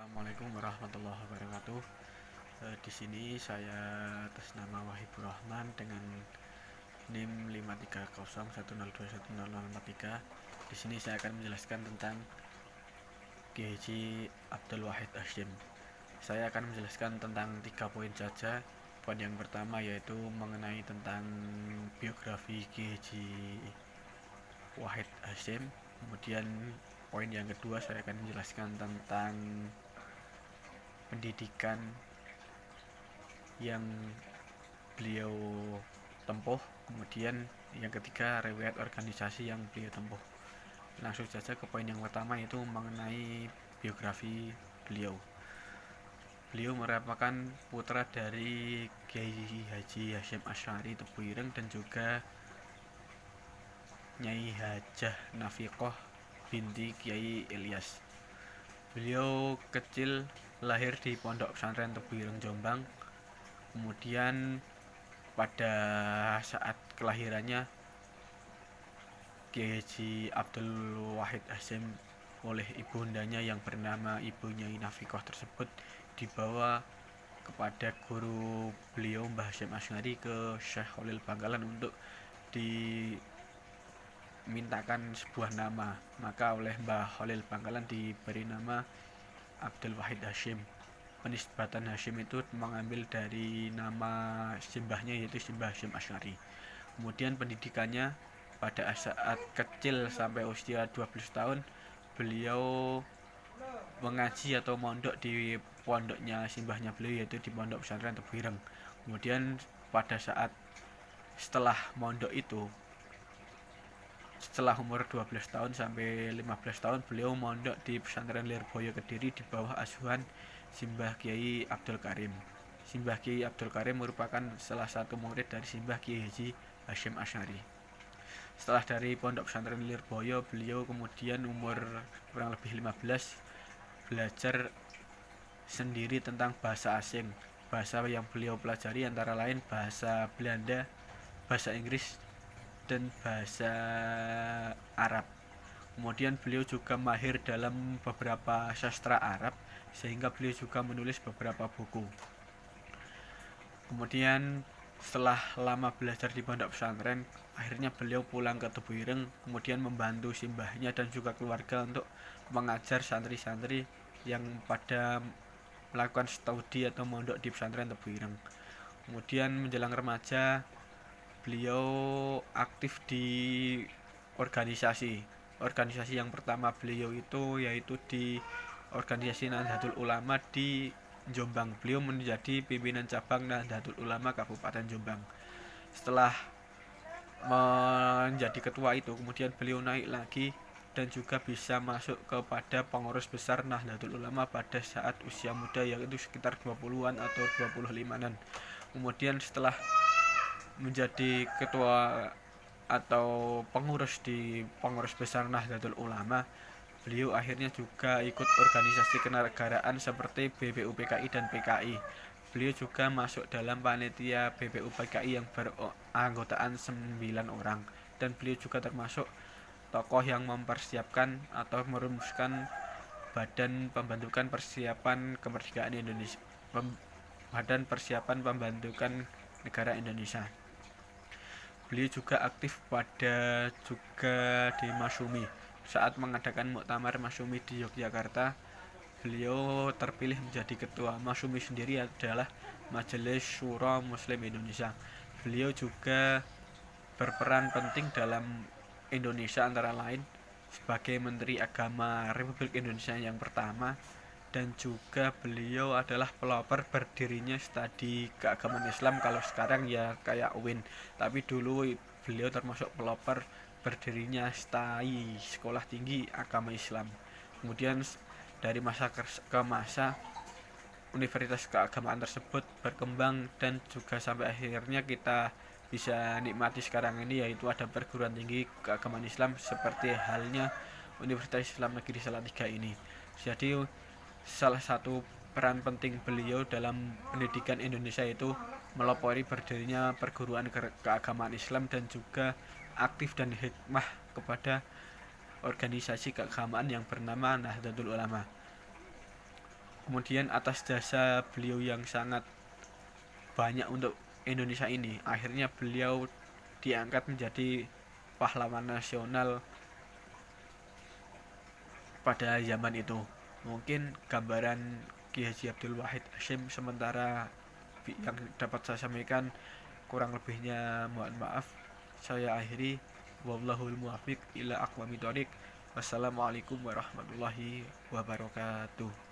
Assalamualaikum warahmatullahi wabarakatuh. Di sini saya atas nama Wahibur Rahman dengan NIM 53010210043. Di sini saya akan menjelaskan tentang Kiai Haji Abdul Wahid Hasyim. Saya akan menjelaskan tentang 3 poin saja. Poin yang pertama yaitu mengenai tentang biografi Kiai Haji Wahid Hasyim. Kemudian poin yang kedua saya akan menjelaskan tentang pendidikan yang beliau tempuh. Kemudian yang ketiga riwayat organisasi yang beliau tempuh. Langsung saja ke poin yang pertama, yaitu mengenai biografi beliau. Beliau merupakan putra dari Kiai Haji Hasyim Asy'ari Tebu Ireng dan juga Nyai Hajah Nafiqah binti Kiai Ilyas. Beliau kecil lahir di Pondok Pesantren Tebu Ireng Jombang. Kemudian pada saat kelahirannya, Kiai Haji Abdul Wahid Hasyim oleh ibundanya yang bernama Ibu Nyai Nafiqah tersebut dibawa kepada guru beliau Mbah Hasyim Asy'ari ke Syekh Khalil Bangkalan untuk dimintakan sebuah nama. Maka oleh Mbah Khalil Bangkalan diberi nama Abdul Wahid Hasyim. Penisbatan Hasyim itu mengambil dari nama simbahnya, yaitu Simbah Hasyim Asy'ari. Kemudian pendidikannya pada saat kecil sampai usia 12 tahun beliau mengaji atau mondok di pondoknya simbahnya beliau, yaitu di Pondok Pesantren Tebu Ireng. Kemudian pada saat setelah mondok itu, setelah umur 12 tahun sampai 15 tahun beliau mondok di Pesantren Lirboyo Kediri di bawah asuhan Simbah Kiai Abdul Karim. Simbah Kiai Abdul Karim merupakan salah satu murid dari Simbah Kiai Haji Hasyim Asy'ari. Setelah dari Pondok Pesantren Lirboyo, beliau kemudian umur kurang lebih 15 belajar sendiri tentang bahasa asing. Bahasa yang beliau pelajari antara lain bahasa Belanda, bahasa Inggris, dan bahasa Arab. Kemudian beliau juga mahir dalam beberapa sastra Arab, sehingga beliau juga menulis beberapa buku. Kemudian setelah lama belajar di pondok pesantren, akhirnya beliau pulang ke Tebu Ireng, kemudian membantu simbahnya dan juga keluarga untuk mengajar santri-santri yang pada melakukan studi atau mondok di pesantren Tebu Ireng. Kemudian menjelang remaja, beliau aktif di organisasi. Organisasi yang pertama beliau itu yaitu di organisasi Nahdlatul Ulama di Jombang. Beliau menjadi pimpinan cabang Nahdlatul Ulama Kabupaten Jombang. Setelah menjadi ketua itu, kemudian beliau naik lagi dan juga bisa masuk kepada pengurus besar Nahdlatul Ulama pada saat usia muda, yaitu sekitar 20-an atau 25-an. Kemudian setelah menjadi ketua atau pengurus di pengurus besar Nahdlatul Ulama, beliau akhirnya juga ikut organisasi kenegaraan seperti BPUPKI dan PKI. Beliau juga masuk dalam panitia BPUPKI yang beranggotaan 9 orang, dan beliau juga termasuk tokoh yang mempersiapkan atau merumuskan Badan Pembentukan Persiapan Kemerdekaan Indonesia, Badan Persiapan Pembentukan Negara Indonesia. Beliau juga aktif pada juga di Masyumi. Saat mengadakan muktamar Masyumi di Yogyakarta, beliau terpilih menjadi ketua. Masyumi sendiri adalah Majelis Syuro Muslim Indonesia. Beliau juga berperan penting dalam Indonesia, antara lain sebagai Menteri Agama Republik Indonesia yang pertama, dan juga beliau adalah pelopor berdirinya studi keagamaan Islam. Kalau sekarang ya kayak UIN, tapi dulu beliau termasuk pelopor berdirinya STAI, Sekolah Tinggi Agama Islam. Kemudian dari masa ke masa, universitas keagamaan tersebut berkembang dan juga sampai akhirnya kita bisa nikmati sekarang ini, yaitu ada perguruan tinggi keagamaan Islam seperti halnya Universitas Islam Negeri Salatiga ini. Jadi salah satu peran penting beliau dalam pendidikan Indonesia itu melopori berdirinya perguruan keagamaan Islam dan juga aktif dan hikmah kepada organisasi keagamaan yang bernama Nahdlatul Ulama. Kemudian atas jasa beliau yang sangat banyak untuk Indonesia ini, akhirnya beliau diangkat menjadi pahlawan nasional pada zaman itu. Mungkin gambaran Ki Haji Abdul Wahid Hasyim sementara yang dapat saya sampaikan, kurang lebihnya mohon maaf. Saya akhiri, wallahul muwaffiq ila aqwamit thoriq. Wassalamualaikum warahmatullahi wabarakatuh.